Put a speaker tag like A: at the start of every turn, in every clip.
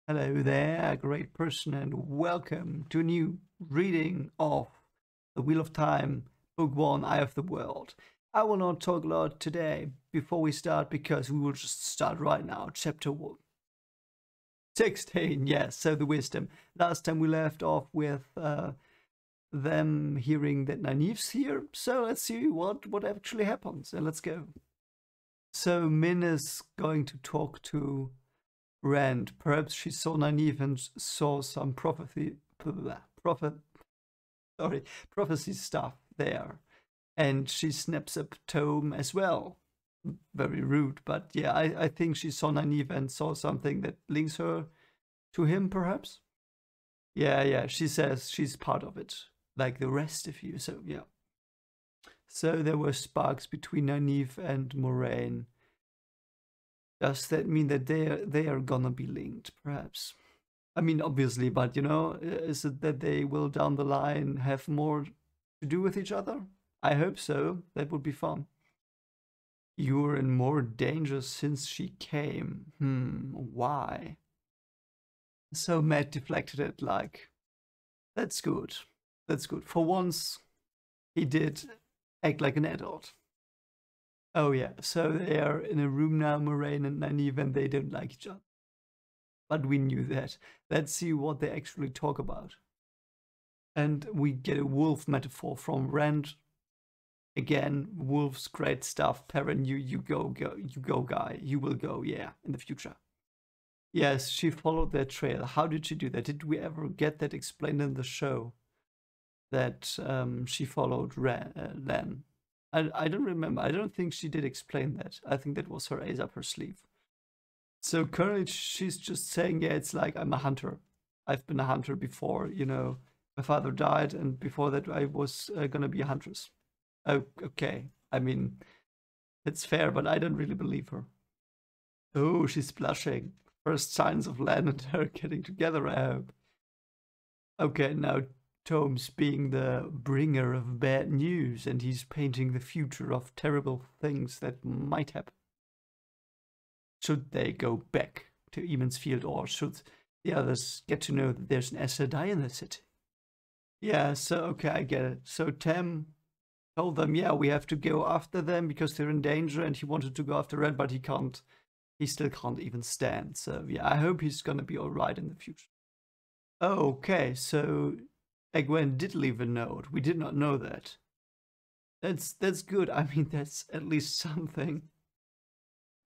A: Hello there, great person, and welcome to a new reading of The Wheel of Time, Book 1, Eye of the World. I will not talk a lot today before we start because we will just start right now. Chapter 1. 16, yes, so the wisdom. Last time we left off with them hearing that Nynaeve's here, so let's see what actually happens, and let's go. So Min is going to talk to Rand. Perhaps she saw Nynaeve and saw some prophecy stuff there. And she snaps up Tome as well. Very rude, but yeah, I think she saw Nynaeve and saw something that links her to him, perhaps. Yeah, she says she's part of it, like the rest of you, so yeah. So there were sparks between Nynaeve and Moiraine. Does that mean that they are gonna be linked, perhaps? I mean, obviously, but is it that they will down the line have more to do with each other? I hope so. That would be fun. You're in more danger since she came. Why? So Matt deflected it like, that's good. That's good. For once, he did act like an adult. Oh yeah, so they are in a room now, Moiraine and Nynaeve, and they don't like each other. But we knew that. Let's see what they actually talk about. And we get a wolf metaphor from Rand. Again, wolves, great stuff. Perrin, you go, guy. You will go, yeah, in the future. Yes, she followed their trail. How did she do that? Did we ever get that explained in the show? That she followed Lan? I don't remember. I don't think she did explain that. I think that was her ace up her sleeve. So currently she's just saying, yeah, it's like I'm a hunter. I've been a hunter before, my father died, and before that I was gonna be a huntress. Oh, okay. I mean, it's fair, but I don't really believe her. Oh, she's blushing. First signs of Lan and her getting together, I hope. Okay, now Tome's being the bringer of bad news, and he's painting the future of terrible things that might happen. Should they go back to Eamon's Field, or should the others get to know that there's an Aes Sedai in the city? Yeah, so okay, I get it. So Tem told them, yeah, we have to go after them because they're in danger, and he wanted to go after Red, but he can't. He still can't even stand. So yeah, I hope he's gonna be alright in the future. Okay, so Egwene did leave a note. We did not know that. That's good. I mean, that's at least something.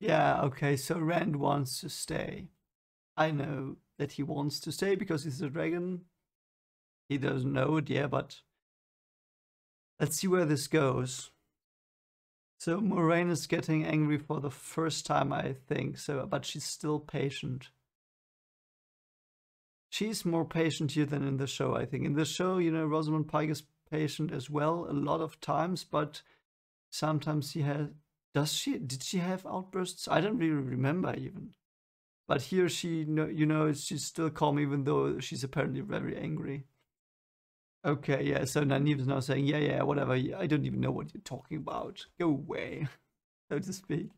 A: Yeah, okay, so Rand wants to stay. I know that he wants to stay because he's a dragon. He doesn't know it, yeah, but let's see where this goes. So Moiraine is getting angry for the first time, I think, so, but she's still patient. She's more patient here than in the show, I think. In the show, Rosamund Pike is patient as well a lot of times, but sometimes she has... Did she have outbursts? I don't really remember even. But here she, she's still calm even though she's apparently very angry. Okay, yeah, so Nynaeve is now saying, yeah, whatever, I don't even know what you're talking about. Go away, so to speak.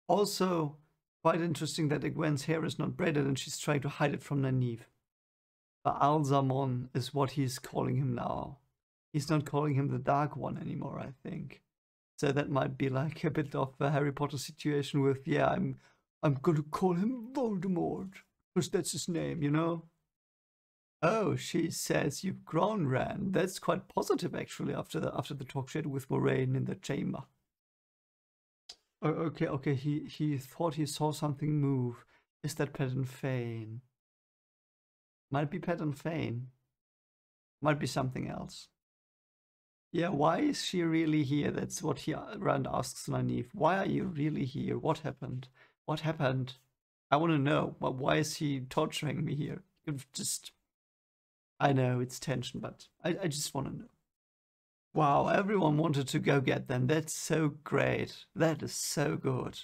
A: Also, quite interesting that Egwene's hair is not braided and she's trying to hide it from Nynaeve. But Alzamon is what he's calling him now. He's not calling him the Dark One anymore, I think. So that might be like a bit of a Harry Potter situation with, yeah, I'm gonna call him Voldemort, because that's his name, Oh, she says you've grown, Rand. That's quite positive, actually, after the talk she had with Moiraine in the chamber. Okay, he thought he saw something move. Is that Pattern Fane? Might be Pattern Fane. Might be something else. Yeah, why is she really here? That's what Rand asks Nynaeve. Why are you really here? What happened? What happened? I want to know. Why is he torturing me here? I know it's tension, but I just want to know. Wow, everyone wanted to go get them. That's so great. That is so good.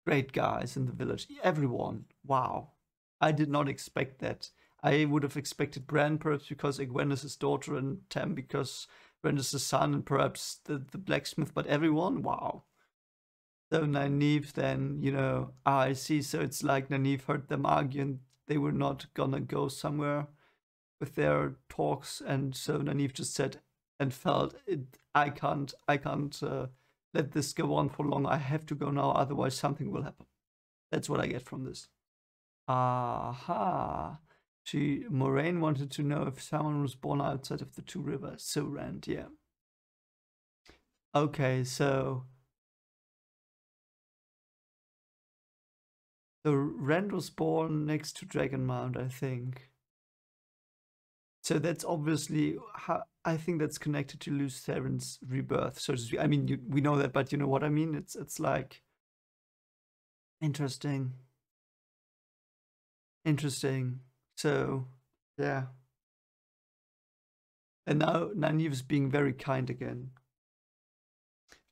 A: Great guys in the village. Everyone. Wow. I did not expect that. I would have expected Bran perhaps because Egwene is his daughter and Tam because Bran is the son and perhaps the blacksmith, but everyone? Wow. So Nynaeve then, I see. So it's like Nynaeve heard them argue and they were not gonna go somewhere with their talks. And so Nynaeve just said and felt it, I can't let this go on for long. I have to go now, otherwise something will happen. That's what I get from this. Aha. Moiraine wanted to know if someone was born outside of the two rivers. So Rand, yeah. Okay, so Rand was born next to Dragonmount, I think. So that's obviously how I think that's connected to Lews Theren's rebirth. So to speak. I mean, we know that, but you know what I mean. It's like interesting. So yeah. And now Nynaeve's being very kind again.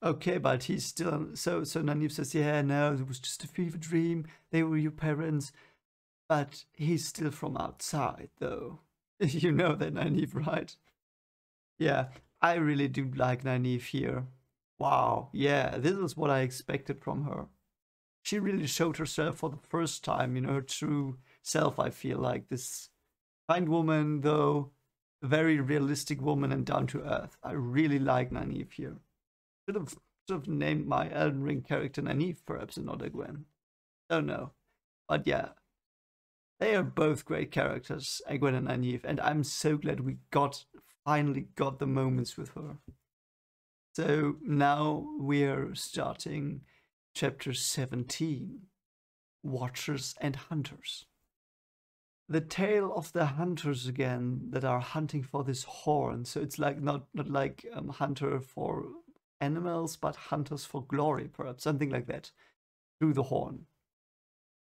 A: Okay, but he's still so Nynaeve says, yeah, no, it was just a fever dream. They were your parents. But he's still from outside, though. You know that, Nynaeve, right? Yeah, I really do like Nynaeve here. Wow, yeah, this is what I expected from her. She really showed herself for the first time, her true self, I feel like. This kind woman, though, a very realistic woman and down to earth. I really like Nynaeve here. Should have named my Elden Ring character Nynaeve, perhaps, and not Egwene. Don't know. But yeah. They are both great characters, Egwene and Nynaeve, and I'm so glad we finally got the moments with her. So now we're starting chapter 17, Watchers and Hunters. The tale of the hunters again that are hunting for this horn. So it's like not like hunter for animals, but hunters for glory, perhaps, something like that, through the horn.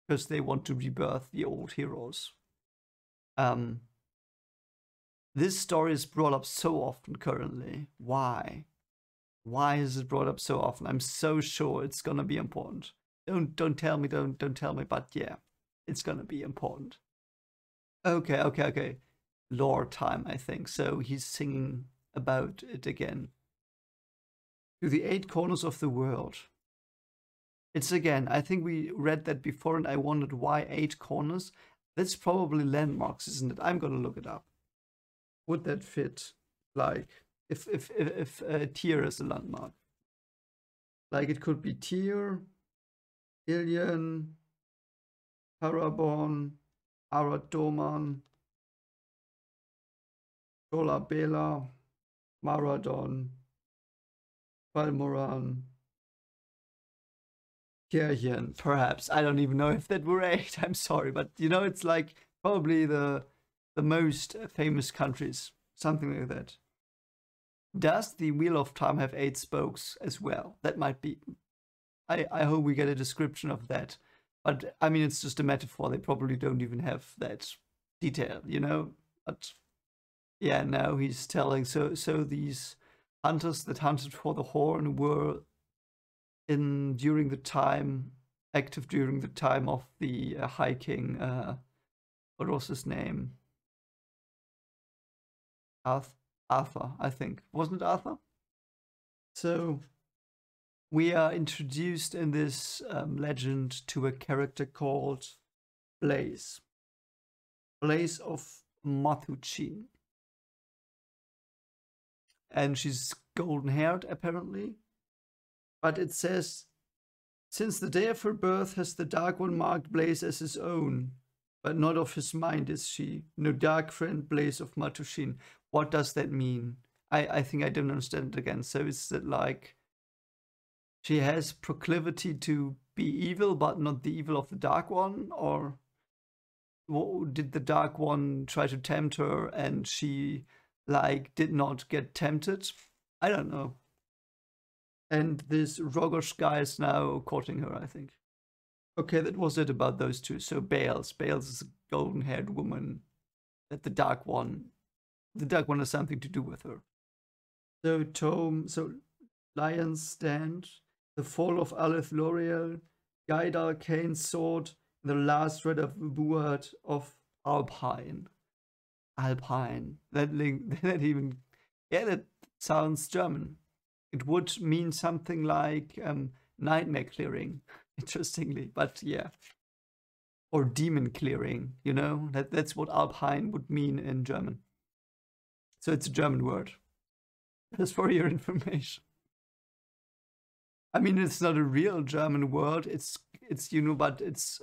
A: Because they want to rebirth the old heroes. This story is brought up so often currently. Why? Why is it brought up so often? I'm so sure it's gonna be important. Don't tell me, don't tell me, but yeah, it's gonna be important. Okay. Lore time, I think. So he's singing about it again. To the 8 corners of the world. It's again, I think we read that before and I wondered why 8 corners. That's probably landmarks, isn't it? I'm gonna look it up. Would that fit? Like, if Tyr is a landmark. Like, it could be Tyr, Ilion, Paraborn, Aradoman, Dolabella, Maradon, Palmoran, Kirchen, perhaps. I don't even know if that were 8. I'm sorry, but it's like probably the most famous countries, something like that. Does the Wheel of Time have 8 spokes as well? That might be. I hope we get a description of that. But I mean, it's just a metaphor. They probably don't even have that detail, But yeah, now he's telling. So these hunters that hunted for the horn were active during the time of the High King. What was his name? Arthur, I think. Wasn't it Arthur? So we are introduced in this legend to a character called Blaze. Blaze of Mathuchin. And she's golden-haired, apparently. But it says, since the day of her birth has the Dark One marked Blaze as his own, but not of his mind is she. No dark friend, Blaze of Mathuchin. What does that mean? I think I don't understand it again. So is it like she has proclivity to be evil, but not the evil of the Dark One? Or did the Dark One try to tempt her and she did not get tempted? I don't know. And this Rogosh guy is now courting her, I think. Okay, that was it about those two. So Bales is a golden-haired woman that the Dark One has something to do with her. So Lion's Stand, the fall of Aleph L'Oreal, Gaidar Kane's sword, the last red of Buad of Alpine. That sounds German. It would mean something like nightmare clearing, interestingly, but yeah. Or demon clearing, you know? That's what Alpine would mean in German. So it's a German word. Just for your information. I mean, it's not a real German word. It's you know, but it's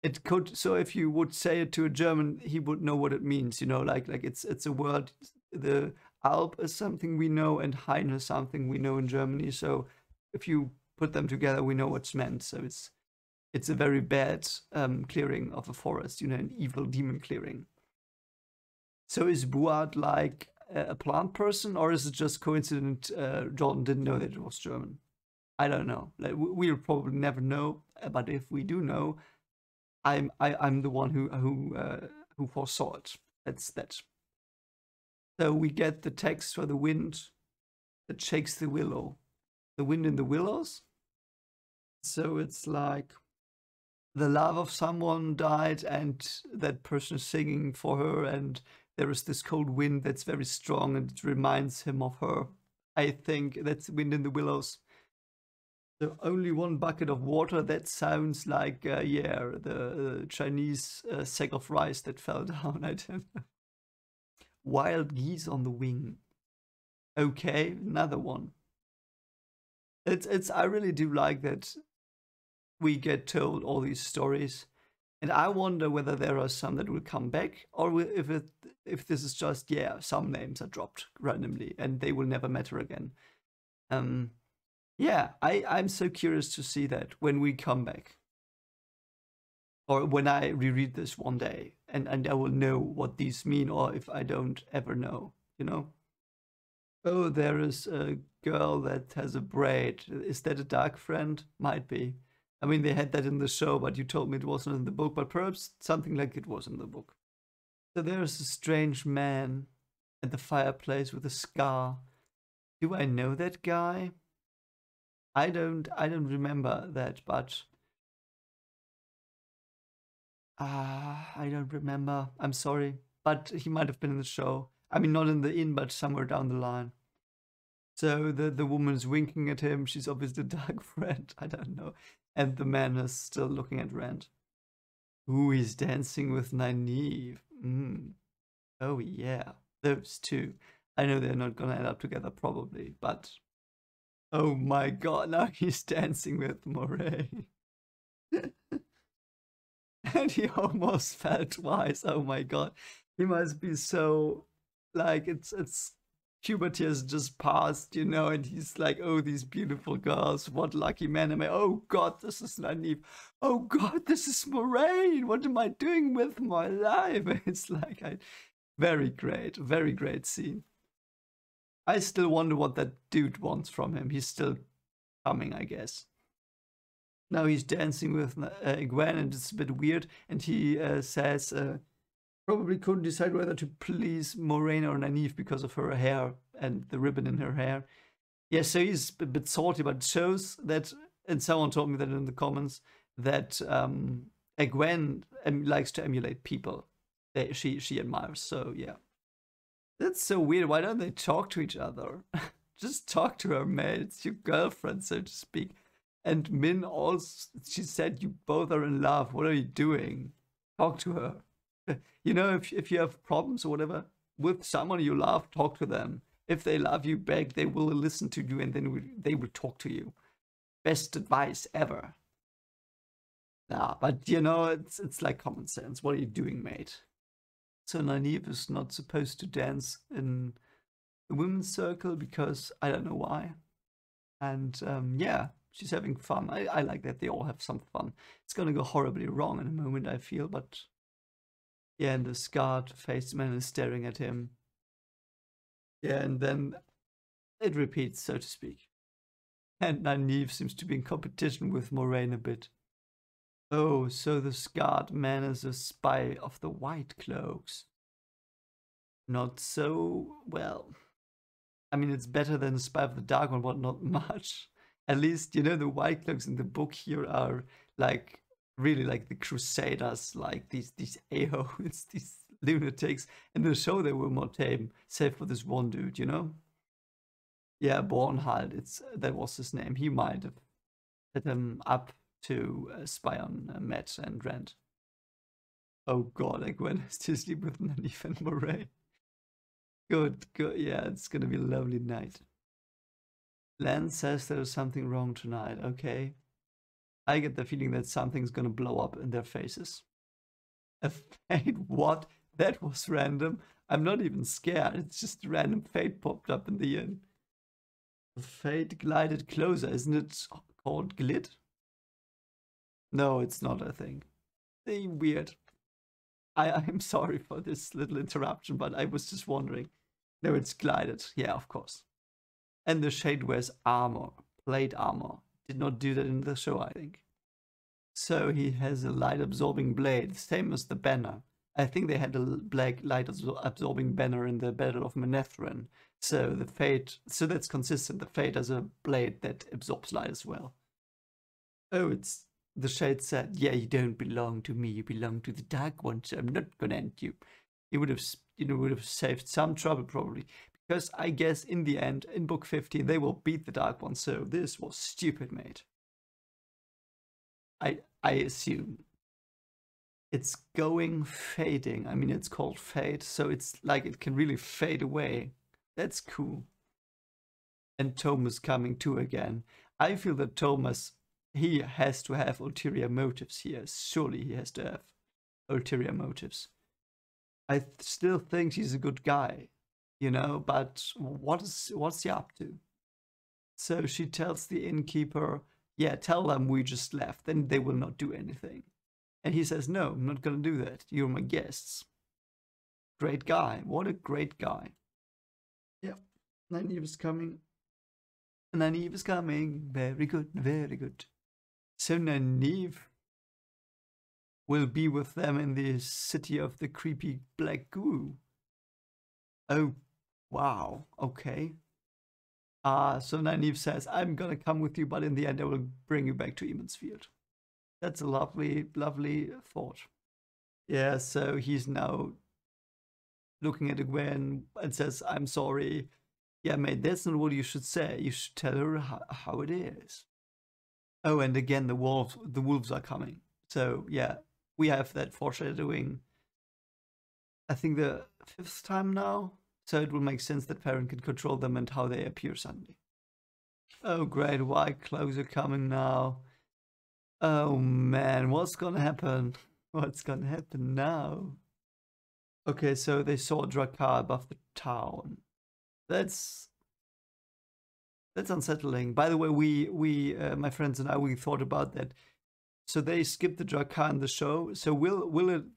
A: it could. So if you would say it to a German, he would know what it means. You know, like it's a word. The Alp is something we know, and Hain is something we know in Germany. So if you put them together, we know what's meant. So it's a very bad clearing of a forest. You know, an evil demon clearing. So is Buat like a plant person, or is it just coincident Jordan didn't know that it was German? I don't know. Like, we'll probably never know, but if we do know, I'm the one who foresaw it. That's that. So we get the text for the wind that shakes the willow, the wind in the willows. So it's like the love of someone died, and that person is singing for her, and there is this cold wind that's very strong, and it reminds him of her. I think that's wind in the willows. So only one bucket of water. That sounds like yeah, the Chinese sack of rice that fell down. I don't know. Wild geese on the wing. Okay, another one. It's I really do like that we get told all these stories, and I wonder whether there are some that will come back, or if this is just, yeah, some names are dropped randomly and they will never matter again. Yeah, I'm so curious to see that when we come back, or when I reread this one day, and I will know what these mean, or if I don't ever know, you know. Oh, there is a girl that has a braid. Is that a dark friend? Might be. I mean, they had that in the show, but you told me it wasn't in the book, but perhaps something like it was in the book. So there's a strange man at the fireplace with a scar. Do I know that guy? I don't remember that, but I don't remember. I'm sorry, but he might have been in the show. I mean, not in the inn, but somewhere down the line. So the woman's winking at him. She's obviously a dark friend. I don't know. And the man is still looking at Rand. Ooh, he's dancing with Nynaeve. Oh yeah, those two. I know they're not gonna end up together probably, but oh my god, now he's dancing with Moiraine. And he almost fell twice. Oh my god. He must be so, like, it's puberty has just passed, you know, and he's like, oh, these beautiful girls, what lucky men am I? Oh god, this is Nynaeve. Oh god, this is Moiraine. What am I doing with my life? It's like, very great scene. I still wonder what that dude wants from him. He's still coming, I guess. Now he's dancing with Gwen, and it's a bit weird, and he says probably couldn't decide whether to please Moiraine or Nynaeve because of her hair and the ribbon in her hair. Yeah, so he's a bit salty, but it shows that, and someone told me that in the comments, that Gwen likes to emulate people that she admires. So yeah, that's so weird. Why don't they talk to each other? Just talk to her, mate. It's your girlfriend, so to speak. And Min also, she said, you both are in love. What are you doing? Talk to her. You know, if you have problems or whatever with someone you love, talk to them. If they love you back, they will listen to you, and then they will talk to you. Best advice ever. Nah, but you know, it's like common sense. What are you doing, mate? So Nynaeve is not supposed to dance in the women's circle because I don't know why. And yeah, she's having fun. I like that they all have some fun. It's gonna go horribly wrong in a moment, I feel, but yeah, and the scarred-faced man is staring at him. Yeah, and then it repeats, so to speak. And Nynaeve seems to be in competition with Moiraine a bit. Oh, so the scarred man is a spy of the White Cloaks. Not so well. I mean, it's better than a spy of the Dark One, but not much. At least, you know, the White Cloaks in the book here are like really like the Crusaders, like these a-holes, these lunatics. In the show they were more tame, save for this one dude, you know? Yeah, Bornhald, that was his name. He might have set him up to spy on Matt and Rand. Oh god, Gwen has to sleep with Nynaeve and Moiraine. Good, yeah, it's gonna be a lovely night. Lan says there's something wrong tonight, okay. I get the feeling that something's gonna blow up in their faces. A fate? What? That was random. I'm not even scared. It's just a random fate popped up in the inn. The fate glided closer. Isn't it called glit? No, it's not, I think. Weird. I'm sorry for this little interruption, but I was just wondering. No, it's glided. Yeah, of course. And the shade wears armor, plate armor. Did not do that in the show, I think. So he has a light-absorbing blade, same as the banner. I think they had a black light-absorbing banner in the Battle of Manetheren. So the fate, so that's consistent. The fate has a blade that absorbs light as well. Oh, it's the shade said, yeah, you don't belong to me. You belong to the Dark One. So I'm not gonna end you. He would have, would have saved some trouble probably, because I guess in the end, in book 15, they will beat the Dark One. So this was stupid, mate. I assume it's going fading. I mean, it's called fade, so it's like it can really fade away. That's cool. And Thomas coming too again. I feel that Thomas, he has to have ulterior motives here. Surely he has to have ulterior motives. I still think he's a good guy, you know, but what's he up to? So she tells the innkeeper, yeah, tell them we just left, then they will not do anything. And he says, no, I'm not gonna do that. You're my guests. Great guy. What a great guy. Yep. Nynaeve is coming. Nynaeve is coming. Very good, very good. So Nynaeve will be with them in the city of the creepy black goo. Oh, wow. Okay. So Nynaeve says, I'm gonna come with you, but in the end I will bring you back to Emansfield. That's a lovely, lovely thought. Yeah, so he's now looking at Gwen and says, I'm sorry. Yeah, mate, that's not what you should say. You should tell her how it is. Oh, and again, the wolves are coming. So yeah, we have that foreshadowing, I think the 5th time now. So it will make sense that Perrin can control them and how they appear suddenly. Oh great, white cloaks are coming now. Oh man, what's gonna happen? What's gonna happen now? Okay, so they saw a Drakkar above the town. That's unsettling. By the way, we my friends and I, we thought about that. So they skipped the Drakkar in the show. So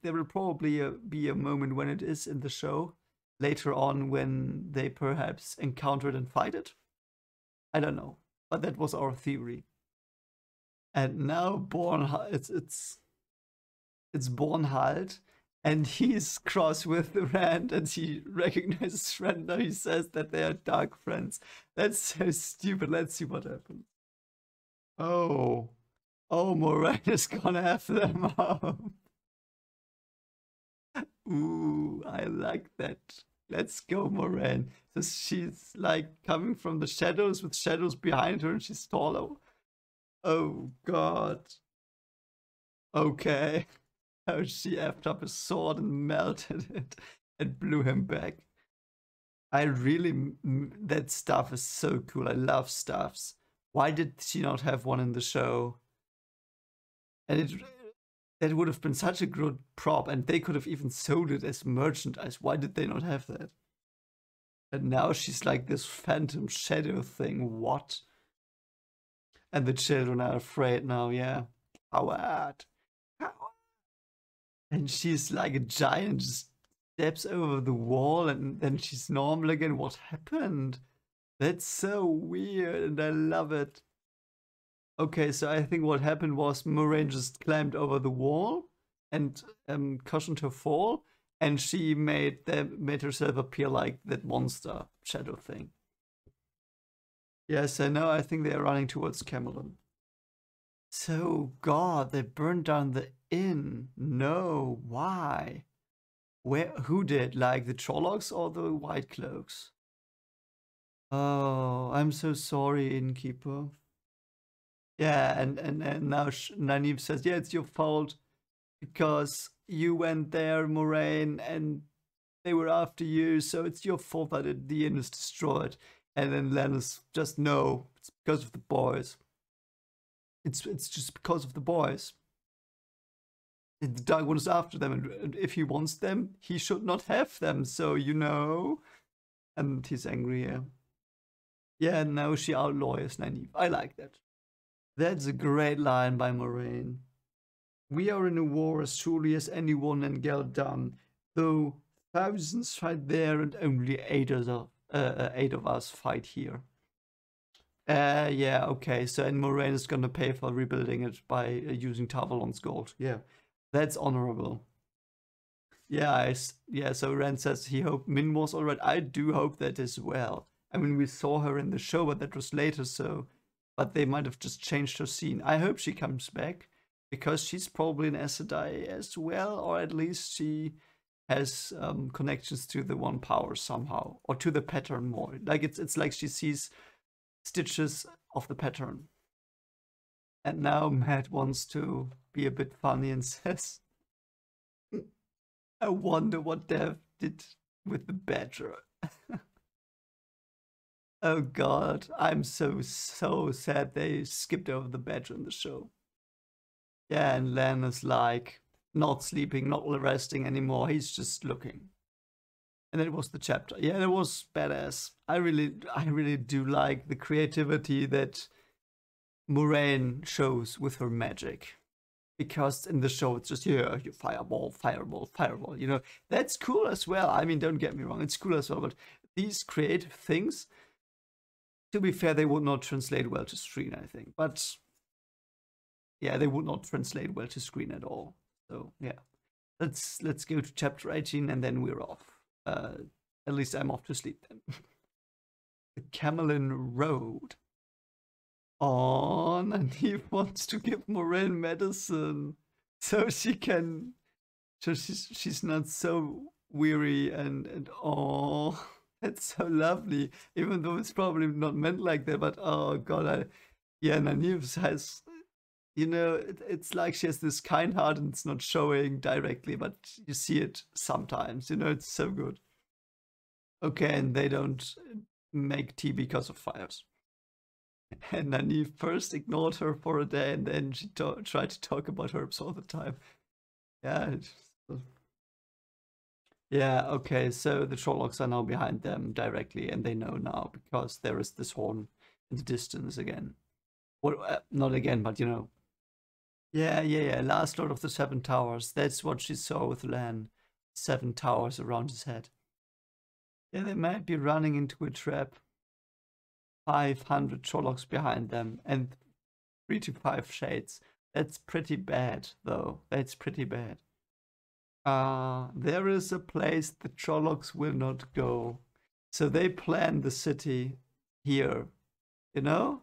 A: there will probably be a moment when it is in the show later on when they perhaps encounter it and fight it. I don't know, but that was our theory. And now it's Bornhald, and he's cross with Rand, and he recognizes Rand. Now he says that they are dark friends. That's so stupid. Let's see what happens. Oh, Moiraine is gonna have them up. Ooh, I like that. Let's go, Moiraine. So she's like coming from the shadows with shadows behind her, and she's taller. Oh god. Okay. Oh, she effed up his sword and melted it and blew him back. I really, that stuff is so cool. I love stuffs. Why did she not have one in the show? And that would have been such a good prop, and they could have even sold it as merchandise. Why did they not have that? And now she's like this phantom shadow thing. What? And the children are afraid now, yeah. Coward. And she's like a giant, just steps over the wall, and then she's normal again. What happened? That's so weird, and I love it. Okay, so I think what happened was Moiraine just climbed over the wall and cushioned her fall, and she made herself appear like that monster shadow thing. Yes, I know. I think they are running towards Camelot. So, God, they burned down the inn. No, why? Who did? Like the Trollocs or the White Cloaks? Oh, I'm so sorry, innkeeper. Yeah, and now Nynaeve says, yeah, it's your fault because you went there, Moiraine, and they were after you, so it's your fault that the inn is destroyed. And then Lan is just, no, it's because of the boys. It's just because of the boys. The Dark One is after them, and if he wants them, he should not have them. So you know, and he's angry. Yeah, yeah. And now she outlaws Nynaeve. I like that. That's a great line by Moiraine. We are in a war as truly as anyone and Geldan, though thousands fight there and only eight of us fight here. Yeah, okay. So, and Moiraine is gonna pay for rebuilding it by using Tavalon's gold. Yeah, that's honorable. Yeah, yeah. So Rand says he hoped Min was alright. I do hope that as well. I mean, we saw her in the show, but that was later. So, but they might have just changed her scene. I hope she comes back because she's probably an Aes Sedai as well, or at least she has connections to the One Power somehow, or to the pattern more. Like it's like she sees stitches of the pattern. And now Matt wants to be a bit funny and says, I wonder what Dev did with the badger. Oh god, I'm so sad they skipped over the badger in the show. Yeah, and Lan is like not sleeping, not resting anymore. He's just looking. And that was the chapter. Yeah, that was badass. I really do like the creativity that Moiraine shows with her magic. Because in the show it's just, yeah, you fireball, fireball, fireball. You know, that's cool as well. I mean, don't get me wrong, it's cool as well. But these creative things, to be fair, they would not translate well to screen, I think. But yeah, they would not translate well to screen at all. So yeah, let's go to chapter 18 and then we're off. At least I'm off to sleep then. The Camelin Road. Oh, and he wants to give Moiraine medicine so she can, so she's not so weary and oh, that's so lovely. Even though it's probably not meant like that, but oh god, yeah, Nynaeve has, you know, it's like she has this kind heart and it's not showing directly, but you see it sometimes. You know, it's so good. Okay, and they don't make tea because of fires. And Nynaeve first ignored her for a day, and then she tried to talk about herbs all the time. Yeah. Yeah, okay, so the Trollocs are now behind them directly, and they know now, because there is this horn in the distance again. Well, not again, but you know. Yeah, last Lord of the Seven Towers. That's what she saw with Lan. 7 towers around his head. Yeah, they might be running into a trap. 500 Trollocs behind them and 3 to 5 shades. That's pretty bad, though. That's pretty bad. There is a place the Trollocs will not go. So they plan the city here, you know?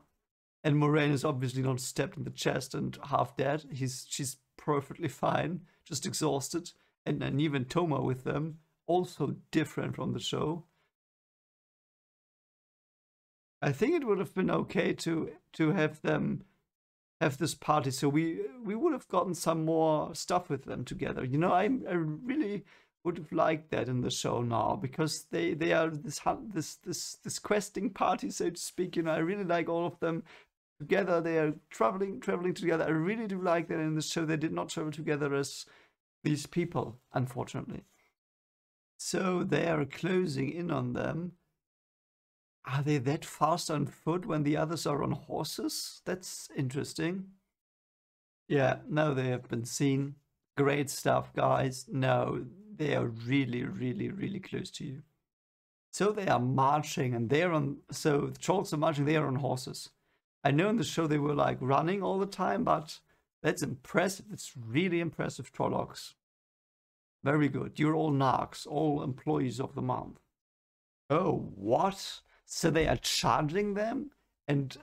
A: And Moiraine is obviously not stabbed in the chest and half dead. She's perfectly fine, just exhausted. And even Toma with them, also different from the show. I think it would have been okay to have them have this party, so we would have gotten some more stuff with them together. You know, I really would have liked that in the show now, because they are this questing party, so to speak. You know, I really like all of them together. They are traveling together. I really do like that in the show. They did not travel together as these people, unfortunately. So they are closing in on them. Are they that fast on foot when the others are on horses? That's interesting. Yeah, now they have been seen. Great stuff, guys. No, they are really close to you. So they are marching, and they're on. So the trolls are marching. They are on horses. I know in the show they were like running all the time, but that's impressive. It's really impressive, Trollocs. Very good. You're all narcs, all employees of the month. Oh, what? So they are charging them? And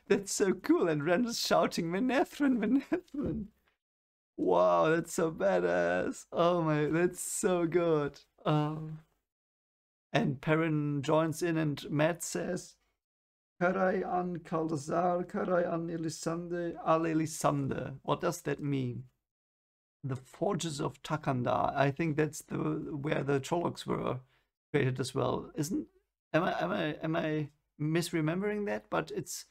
A: that's so cool. And Ren is shouting, Menethrin, Menethrin. Wow, that's so badass. Oh my, that's so good. And Perrin joins in and Matt says, Carai an Caldazar, Carai an Elisande, Al Elisande. What does that mean? The Forges of Takanda. I think that's the where the Trollocs were created as well. Isn't am I misremembering that? But it's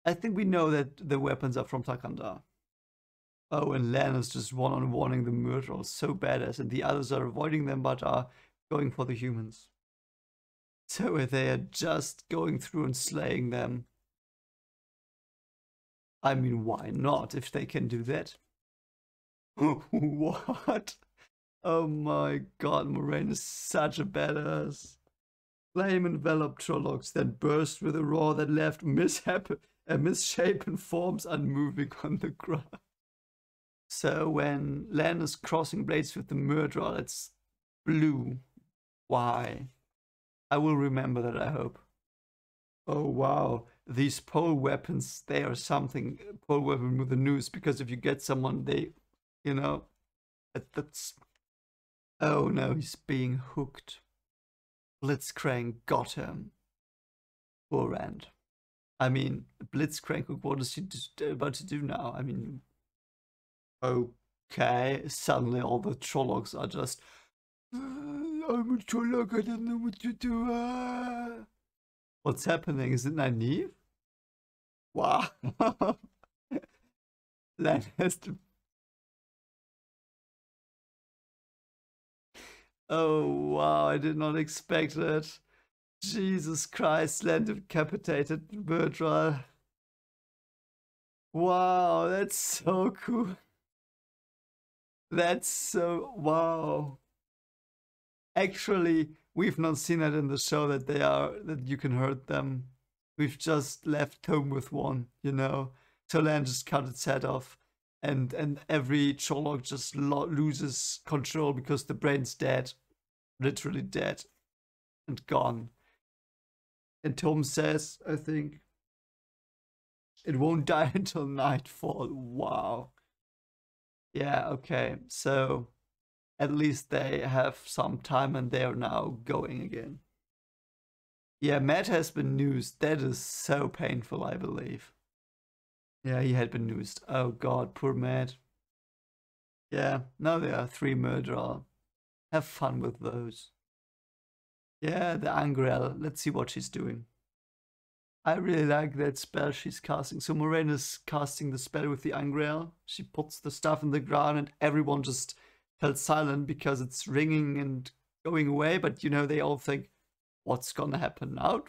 A: I think we know that the weapons are from Takanda. Oh, and Lan is just one-on-oneing the Myrtles, so badass, and the others are avoiding them but are going for the humans. So they are just going through and slaying them. I mean, why not if they can do that? What? Oh my god, Moiraine is such a badass. Flame enveloped Trollocs, then burst with a roar that left misshapen forms unmoving on the ground. So when Lan is crossing blades with the Murderer, it's blue. Why? I will remember that, I hope. Oh wow, these pole weapons, they are something. Pole weapon with the noose, because if you get someone, they, you know, that's... Oh no, he's being hooked. Blitzcrank got him. Poor Rand. I mean, Blitzcrank, what is he about to do now? I mean, okay, suddenly all the Trollocs are just... I'm a Trolloc, I don't know what to do. What's happening? Is it Nynaeve? Wow. Lan has to... Oh wow, I did not expect it. Jesus Christ, Lan decapitated Murderer. Wow, that's so cool. That's so... wow. Actually, we've not seen it in the show that you can hurt them. We've just left home with one, you know. So Lan just cut its head off, and every Trolloc just loses control because the brain's dead, literally dead, and gone. And Tom says, I think, it won't die until nightfall. Wow. Yeah. Okay. So at least they have some time and they are now going again. Yeah, Matt has been noosed. That is so painful, I believe. Yeah, he had been noosed. Oh god, poor Matt. Yeah, now there are 3 murderers. Have fun with those. Yeah, the Angrel. Let's see what she's doing. I really like that spell she's casting. So Moiraine is casting the spell with the Angrel. She puts the stuff in the ground and everyone just felt silent because it's ringing and going away, but you know, they all think, what's gonna happen now?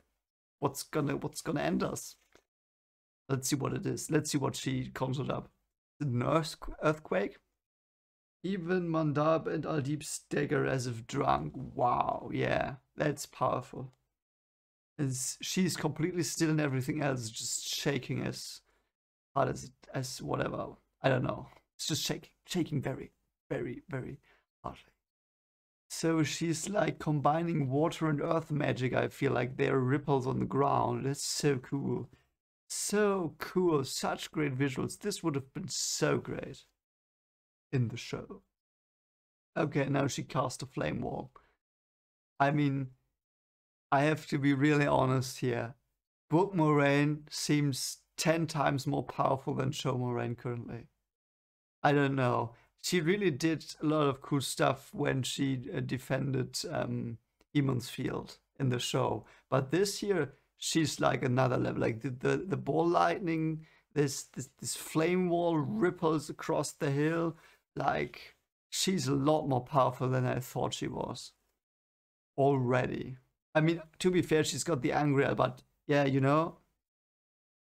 A: What's gonna end us? Let's see what it is. Let's see what she conjured up. An earthquake? Even Mandab and Aldib stagger as if drunk. Wow, yeah, that's powerful. She's completely still and everything else is just shaking as hard as whatever. I don't know. It's just shaking very, very, very hardly. So she's like combining water and earth magic. I feel like there are ripples on the ground. That's so cool. So cool. Such great visuals. This would have been so great in the show. Okay, now she cast a flame wall. I mean, I have to be really honest here. Book Moiraine seems 10 times more powerful than show Moiraine currently. I don't know. She really did a lot of cool stuff when she defended Emon's Field in the show. But this year, she's like another level. Like the ball lightning, this flame wall ripples across the hill. Like, she's a lot more powerful than I thought she was already. I mean, to be fair, she's got the Angriel, but yeah, you know.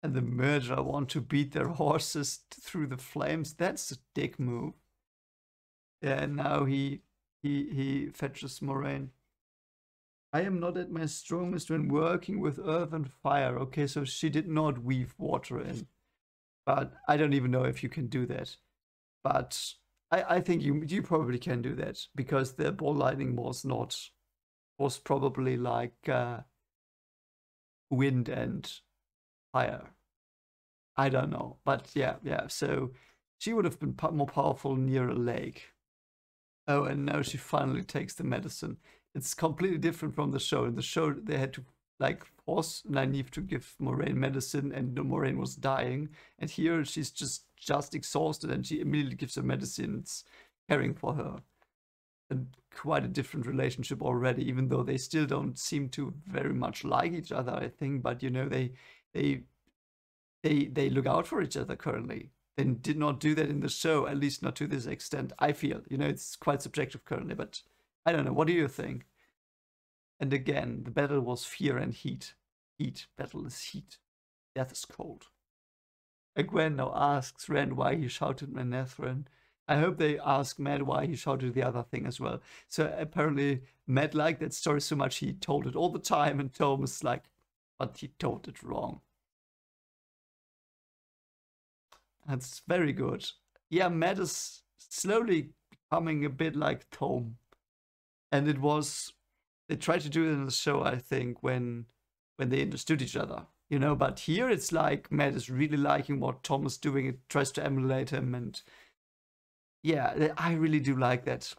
A: And the Murderer want to beat their horses through the flames. That's a dick move. Yeah, and now he fetches Moiraine. I am not at my strongest when working with earth and fire. Okay, so she did not weave water in. But I don't even know if you can do that. But I think you probably can do that, because the ball lightning was probably like wind and fire. I don't know, but yeah. So she would have been more powerful near a lake. Oh, and now she finally takes the medicine. It's completely different from the show. In the show, they had to like force Nynaeve to give Moiraine medicine, and Moiraine was dying. And here she's just exhausted, and she immediately gives her medicine. It's caring for her. And quite a different relationship already, even though they still don't seem to very much like each other, I think. But you know, they look out for each other currently. They did not do that in the show, at least not to this extent. I feel, you know, it's quite subjective currently, but I don't know. What do you think? And again, the battle was fear and heat. Heat. Battle is heat. Death is cold. Egwene now asks Rand why he shouted Manetheren. I hope they ask Matt why he shouted the other thing as well. So apparently Matt liked that story so much he told it all the time, and Tom is like, but he told it wrong. That's very good. Yeah, Matt is slowly becoming a bit like Tom. And it was, they tried to do it in the show, I think, when they understood each other, you know, but here it's like Matt is really liking what Tom is doing. It tries to emulate him, and yeah, I really do like that.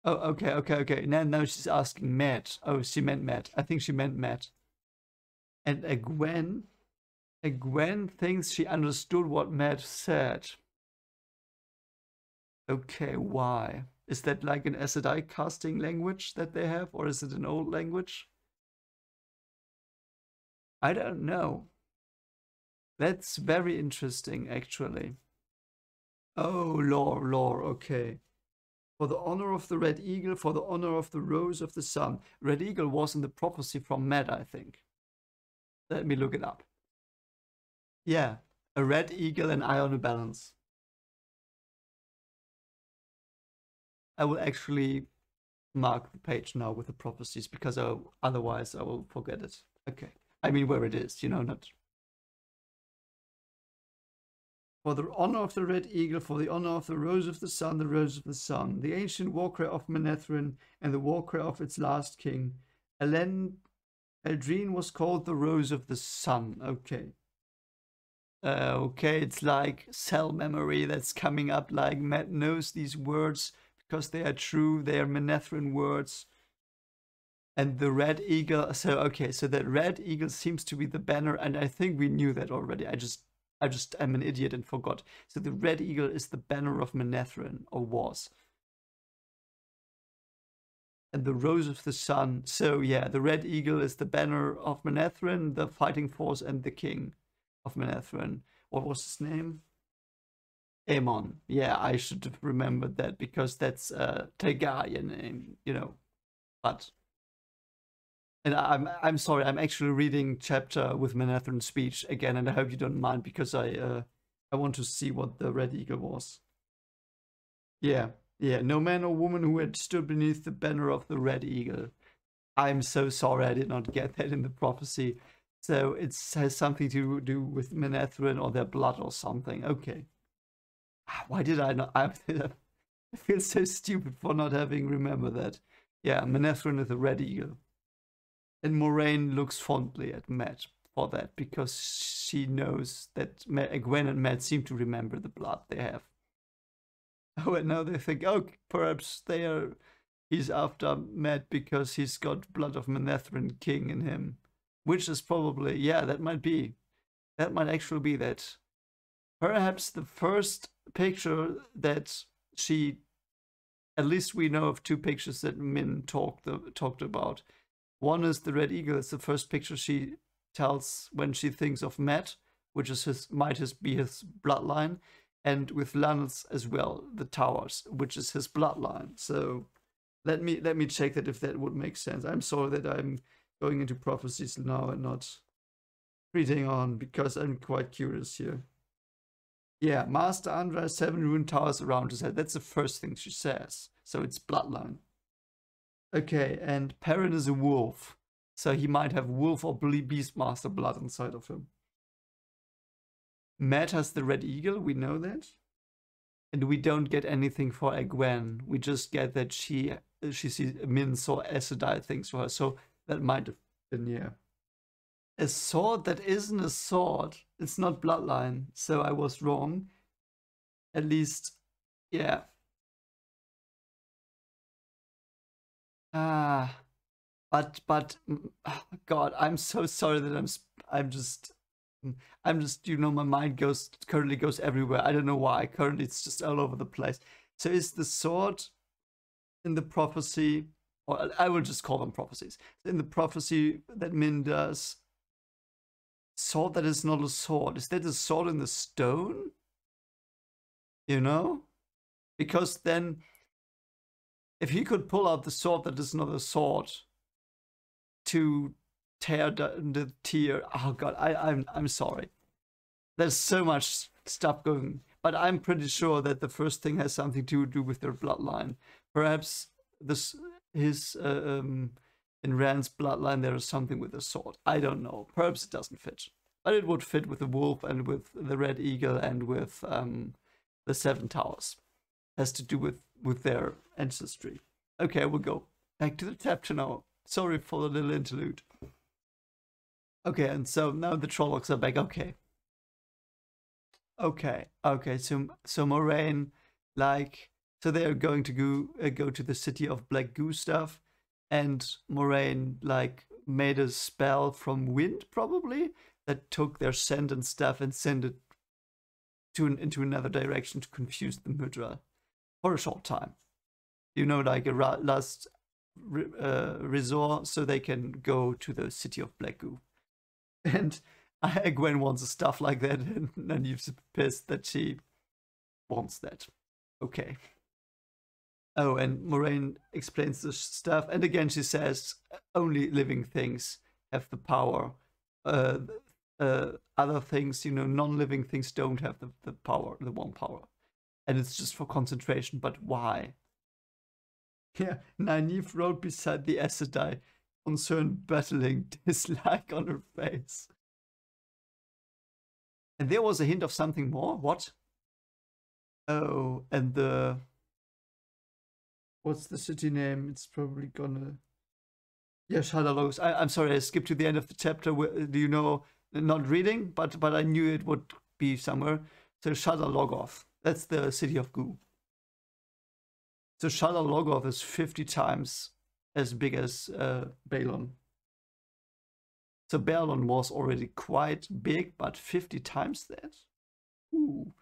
A: Oh, okay. Now she's asking Matt. Oh, she meant Matt. I think she meant Matt. And Egwene thinks she understood what Matt said. Okay, why? Is that like an SDI casting language that they have, or is it an old language? I don't know. That's very interesting, actually. Oh, lore, okay. For the honor of the Red Eagle, for the honor of the Rose of the Sun. Red Eagle was in the prophecy from Matt, I think. Let me look it up. Yeah, a red eagle and eye on a balance. I will actually mark the page now with the prophecies, because otherwise I will forget it. Okay. I mean, where it is, you know, not... For the honor of the Red Eagle, for the honor of the Rose of the Sun, the Rose of the Sun, the ancient warcry of Manetheren, and the warcry of its last king. Eldrine was called the Rose of the Sun. Okay. Okay, it's like cell memory that's coming up, like Matt knows these words because they are true, they are Manetheren words. And the Red Eagle, so okay, so that Red Eagle seems to be the banner, and I think we knew that already. I just am an idiot and forgot. So the Red Eagle is the banner of Manetheren, or was. And the Rose of the Sun, so yeah, the Red Eagle is the banner of Manetheren, the fighting force, and the king of Manetheren. What was his name? Aemon. Yeah, I should have remembered that, because that's a Targaryen name, you know. But... And I'm sorry, I'm actually reading chapter with Manetheren speech again, and I hope you don't mind, because I want to see what the Red Eagle was. Yeah, no man or woman who had stood beneath the banner of the Red Eagle. I'm so sorry I did not get that in the prophecy. So it has something to do with Manetheren or their blood or something. Okay. Why did I not? I feel so stupid for not having remembered that. Yeah, Manetheren is the Red Eagle. And Moiraine looks fondly at Matt for that, because she knows that Egwene and Matt seem to remember the blood they have. Oh, and now they think, oh, perhaps he's after Matt because he's got blood of Manetheren king in him. Which is probably, yeah, that might be. That might actually be that. Perhaps the first picture that she, at least we know of two pictures that Min talked about. One is the Red Eagle. It's the first picture she tells when she thinks of Matt, which is might be his bloodline, and with Lannis as well, the towers, which is his bloodline. So let me check that if that would make sense. I'm sorry that I'm going into prophecies now and not reading on, because I'm quite curious here. Yeah, Master Andra has 7 ruined towers around his head. That's the first thing she says. So it's bloodline. Okay, and Perrin is a wolf. So he might have wolf or beastmaster blood inside of him. Matt has the Red Eagle, we know that. And we don't get anything for Egwene. We just get that she sees Min saw Asedai things for her. So that might have been, yeah. A sword that isn't a sword. It's not bloodline. So I was wrong. At least, yeah. oh God, I'm so sorry that I'm just, my mind currently goes everywhere. I don't know why. Currently, it's just all over the place. So is the sword in the prophecy, or I will just call them prophecies, in the prophecy that Min does, sword that is not a sword? Is that a sword in the stone? You know? Because then, if he could pull out the sword that is not a sword to tear the tear, oh God, I'm sorry. There's so much stuff going, but I'm pretty sure that the first thing has something to do with their bloodline. Perhaps in Rand's bloodline there is something with a sword. I don't know. Perhaps it doesn't fit, but it would fit with the wolf and with the red eagle and with the Seven Towers. Has to do with their ancestry. Okay, we'll go back to the chapter now. Sorry for the little interlude. Okay, and so now the Trollocs are back. Okay. So Moiraine, so they are going to go to the city of Black Gustav, and Moiraine made a spell from wind probably that took their scent and stuff and sent it into another direction to confuse the Mudra for a short time. Like a last resort, so they can go to the city of Black Goo. And Gwen wants a stuff like that, and Nynaeve's pissed that she wants that. Okay. Oh, and Moiraine explains the stuff, and again she says only living things have the power. Other things, non-living things don't have the power, the one power. And it's just for concentration, but why? Yeah, Nynaeve wrote beside the Aes Sedai, concerned battling dislike on her face. And there was a hint of something more? What? Oh, and what's the city name? It's probably gonna... Yeah, Shadalogos. I'm sorry, I skipped to the end of the chapter. Do you know? Not reading, but I knew it would be somewhere. So Shadalogos. That's the city of Goo. So Shadalogos is 50 times as big as Balon. So Balon was already quite big, but 50 times that? Ooh.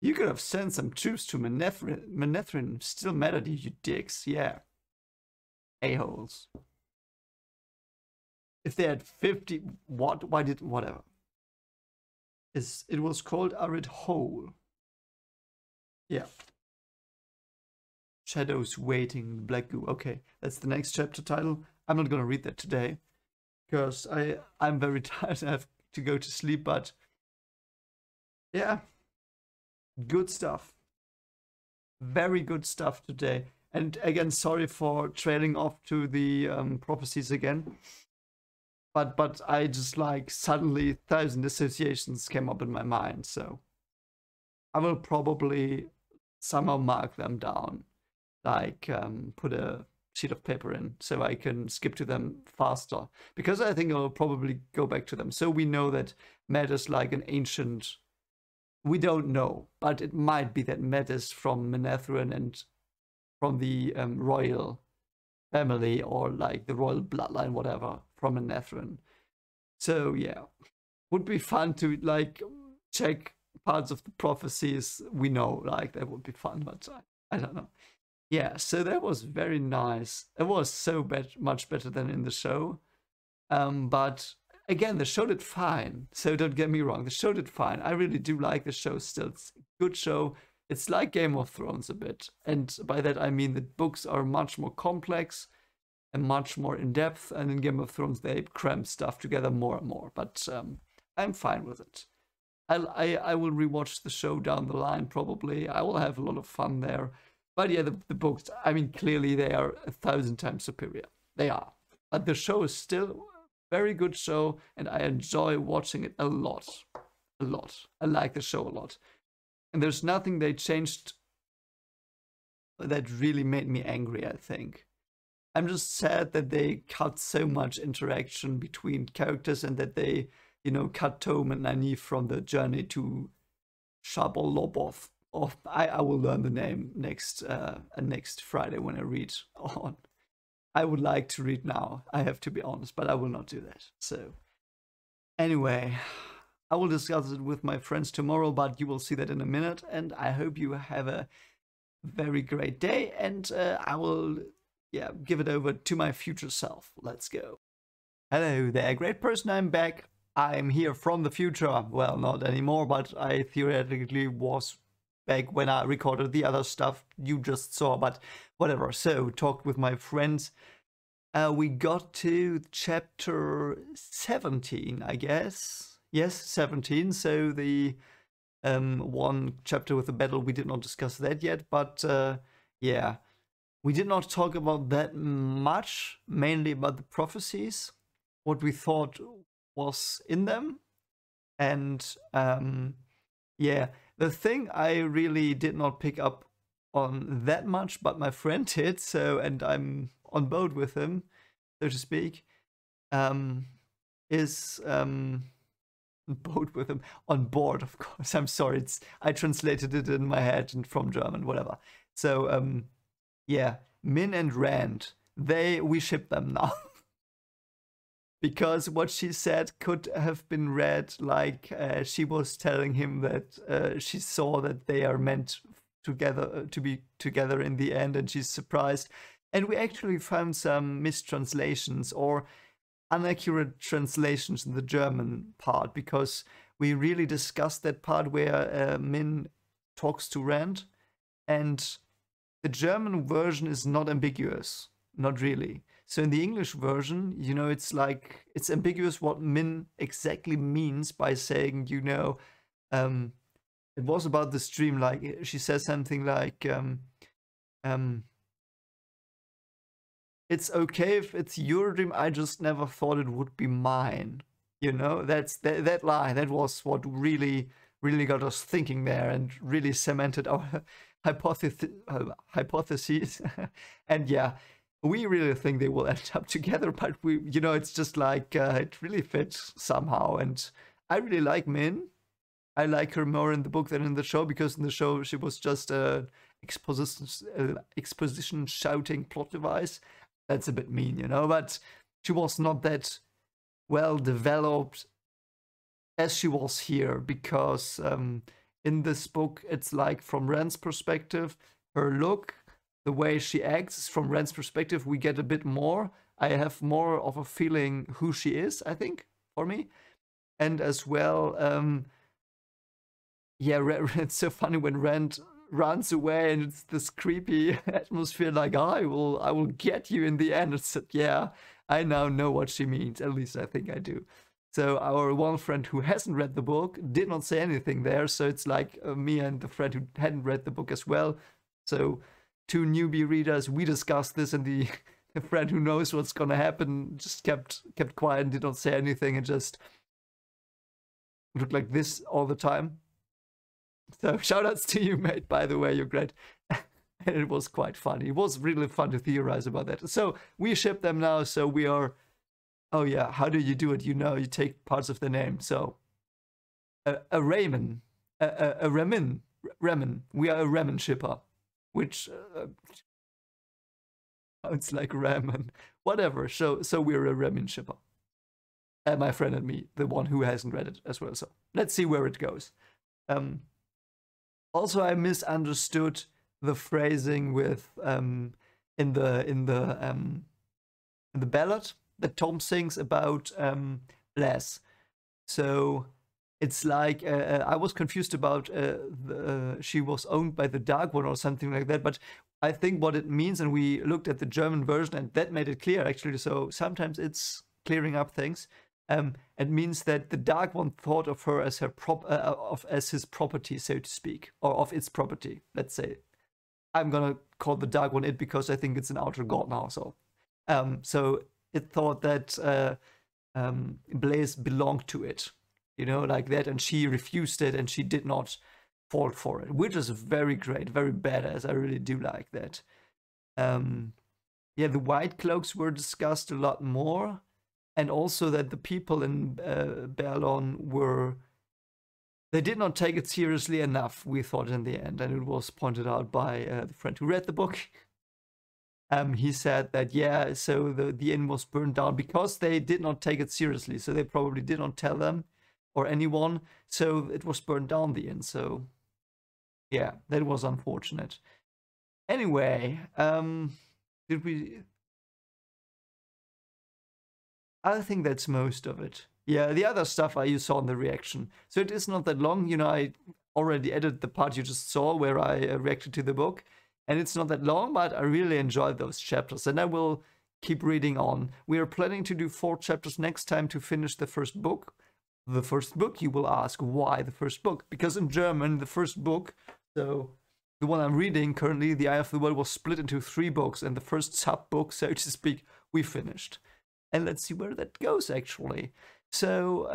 A: You could have sent some troops to Manethrin. Still mad at you dicks. Yeah. A-holes. If they had 50... Whatever. It was called Arid Hole. Yeah. Shadows Waiting, Black Goo. Okay, that's the next chapter title. I'm not gonna read that today because I'm very tired. I have to go to sleep, but yeah, good stuff. Very good stuff today. And again, sorry for trailing off to the prophecies again. But I just suddenly 1,000 associations came up in my mind, so I will probably somehow mark them down. Put a sheet of paper in so I can skip to them faster. Because I think I'll probably go back to them. So we know that Matt is an ancient... We don't know, but it might be that Matt is from Manethrin and from the royal family or the royal bloodline, whatever, from Manethrin. So yeah, would be fun to check parts of the prophecies we know. That would be fun, but I don't know. Yeah, so that was very nice. It was so much better than in the show. But again, the show did fine. So don't get me wrong, the show did fine. I really do like the show still. It's a good show. It's like Game of Thrones a bit. And by that I mean the books are much more complex and much more in-depth. And in Game of Thrones they cram stuff together more and more. But I'm fine with it. I will rewatch the show down the line probably. I will have a lot of fun there. But yeah, the books, I mean, clearly they are 1,000 times superior. They are. But the show is still a very good show, and I enjoy watching it a lot. A lot. I like the show a lot. And there's nothing they changed that really made me angry, I think. I'm just sad that they cut so much interaction between characters and that they, cut Tom and Nynaeve from the journey to Shabolobov. I will learn the name next Friday when I read on. I would like to read now. I have to be honest, but I will not do that. So anyway, I will discuss it with my friends tomorrow, but you will see that in a minute. And I hope you have a very great day. And I will, give it over to my future self. Let's go. Hello there, great person. I'm back. I'm here from the future. Well, not anymore, but I theoretically was back when I recorded the other stuff you just saw, but whatever. So, talked with my friends. We got to chapter 17, I guess. Yes, 17. So the one chapter with the battle, we did not discuss that yet, but yeah. We did not talk about that much, mainly about the prophecies, what we thought was in them. And yeah, the thing I really did not pick up on that much, but my friend did, so, and I'm on board with him, so to speak, is boat with him, on board, of course. I'm sorry, I translated it in my head and from German, whatever. So yeah, Min and Rand, we ship them now. Because what she said could have been read like she was telling him that she saw that they are meant together to be together in the end, and she's surprised. And we actually found some mistranslations or inaccurate translations in the German part, because we really discussed that part where Min talks to Rand, and the German version is not ambiguous, not really. So in the English version, it's like, it's ambiguous what Min exactly means by saying, it was about the stream, like she says something like, it's okay if it's your dream, I just never thought it would be mine. That's that line, that was what really got us thinking there and really cemented our hypotheses. And yeah, we really think they will end up together, but it's just like, it really fits somehow. And I really like Min. I like her more in the book than in the show, because in the show she was just a exposition shouting plot device. That's a bit mean, but she was not that well developed as she was here, because in this book it's like from Rand's perspective, her look, the way she acts is from Rand's perspective. We get a bit more. I have more of a feeling who she is, I think, for me. And as well, yeah, it's so funny when Rand runs away and it's this creepy atmosphere, like, I will get you in the end. It's yeah, I now know what she means. At least I think I do. So our one friend who hasn't read the book did not say anything there. So it's like me and the friend who hadn't read the book as well. So two newbie readers, we discussed this, and the friend who knows what's gonna happen just kept quiet and did not say anything, and just looked like this all the time. So shoutouts to you, mate, by the way, you're great. And it was quite funny. It was really fun to theorize about that. So we ship them now, so we are, oh yeah, how do you do it? You take parts of the name. So a Raymond, a Remin, we are a Remin shipper, which sounds like ramen, whatever. So we're a Remin shipper. My friend and me, the one who hasn't read it as well. So let's see where it goes. Also, I misunderstood the phrasing with in the ballad that Tom sings about Les. So it's like I was confused about she was owned by the Dark One or something like that. But I think what it means, and we looked at the German version, and that made it clear actually. So sometimes it's clearing up things. It means that the Dark One thought of her as as his property, so to speak, or of its property. Let's say, I'm gonna call the Dark One it, because I think it's an outer god now. So it thought that Blaze belonged to it, like that, and she refused it, and she did not fall for it, which is very great, very badass. I really do like that. Yeah, the White Cloaks were discussed a lot more. And also that the people in Berlon they did not take it seriously enough, we thought in the end. And it was pointed out by the friend who read the book. he said that, yeah, so the inn was burned down because they did not take it seriously. So they probably did not tell them or anyone. So it was burned down, the inn. So yeah, that was unfortunate. Anyway, did we... I think that's most of it. Yeah, the other stuff you saw in the reaction. So it is not that long. You know, I already edited the part you just saw where I reacted to the book. And it's not that long, but I really enjoyed those chapters. And I will keep reading on. We are planning to do 4 chapters next time to finish the first book. The first book, you will ask, why the first book? Because in German, the first book, so the one I'm reading currently, The Eye of the World, was split into 3 books. And the first sub-book, so to speak, we finished. And let's see where that goes, actually. So,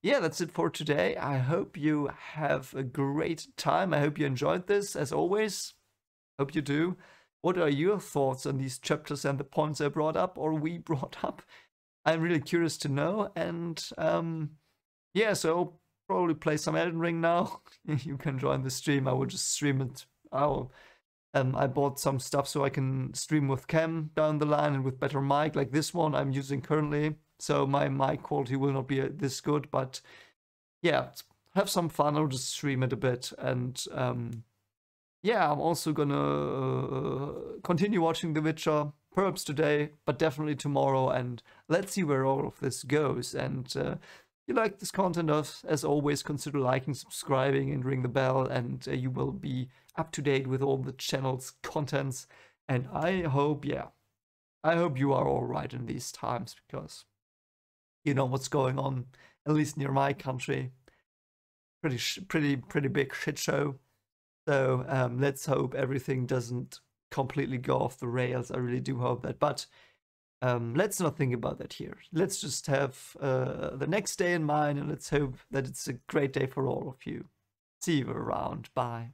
A: yeah, that's it for today. I hope you have a great time. I hope you enjoyed this, as always. Hope you do. What are your thoughts on these chapters and the points I brought up, or we brought up? I'm really curious to know. And, yeah, so I'll probably play some Elden Ring now. You can join the stream. I will just stream it. I bought some stuff so I can stream with cam down the line and with better mic, like this one I'm using currently. So my mic quality will not be this good, but yeah, have some fun. I'll just stream it a bit. And yeah, I'm also gonna continue watching The Witcher, perhaps today, but definitely tomorrow. And let's see where all of this goes. And if you like this content, as always, consider liking, subscribing, and ring the bell, and you will be up to date with all the channel's contents. And I hope, yeah, I hope you are all right in these times, because you know what's going on, at least near my country. Pretty big shit show. So let's hope everything doesn't completely go off the rails. I really do hope that. But let's not think about that here. Let's just have the next day in mind, and let's hope that it's a great day for all of you. See you around. Bye.